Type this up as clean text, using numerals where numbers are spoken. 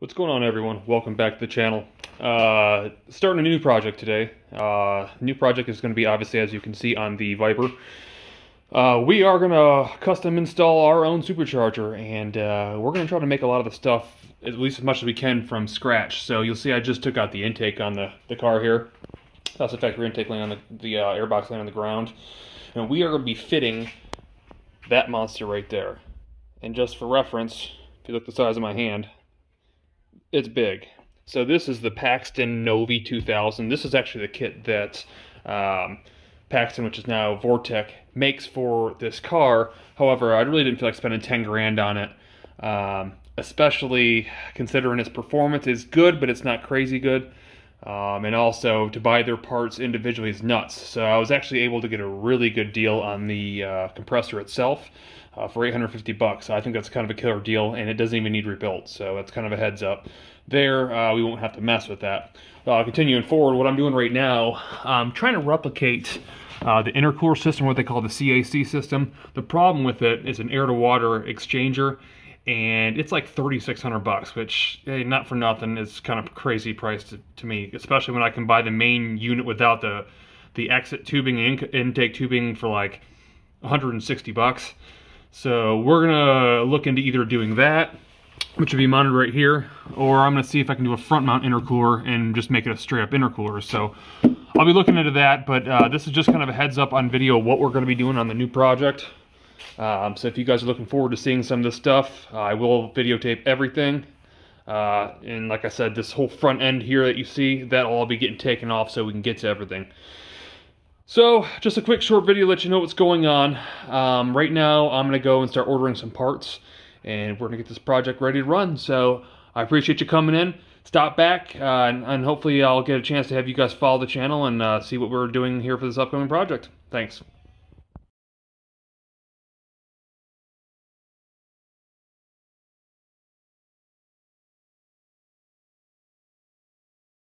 What's going on, everyone? Welcome back to the channel. Starting a new project today. New project is going to be, obviously, as you can see on the Viper. We are going to custom install our own supercharger, and we're going to try to make a lot of the stuff, at least as much as we can, from scratch. So you'll see I just took out the intake on the car here. That's the factory intake laying on the airbox laying on the ground. And we are going to be fitting that monster right there. And just for reference, if you look at the size of my hand, it's big. So this is the Paxton Novi 2000. This is actually the kit that Paxton, which is now Vortec, makes for this car. However, I really didn't feel like spending 10 grand on it, especially considering its performance is good, but it's not crazy good. And also, to buy their parts individually is nuts. So I was actually able to get a really good deal on the compressor itself for 850 bucks. So I think that's kind of a killer deal, and it doesn't even need rebuilt. So that's kind of a heads up there. We won't have to mess with that. Continuing forward, what I'm doing right now, I'm trying to replicate the intercooler system, what they call the CAC system. The problem with it is an air-to-water exchanger, and it's like 3,600 bucks, which, hey, not for nothing, is kind of crazy price to me, especially when I can buy the main unit without the exit tubing and intake tubing for like 160 bucks. So we're gonna look into either doing that, which would be mounted right here, or I'm gonna see if I can do a front mount intercooler and just make it a straight up intercooler. So I'll be looking into that, but this is just kind of a heads up on video what we're gonna be doing on the new project. So if you guys are looking forward to seeing some of this stuff, I will videotape everything. And like I said, this whole front end here that you see, that'll all be getting taken off so we can get to everything. So, just a quick short video to let you know what's going on. Right now, I'm going to go and start ordering some parts, and we're going to get this project ready to run. So, I appreciate you coming in. Stop back, and hopefully I'll get a chance to have you guys follow the channel and see what we're doing here for this upcoming project. Thanks.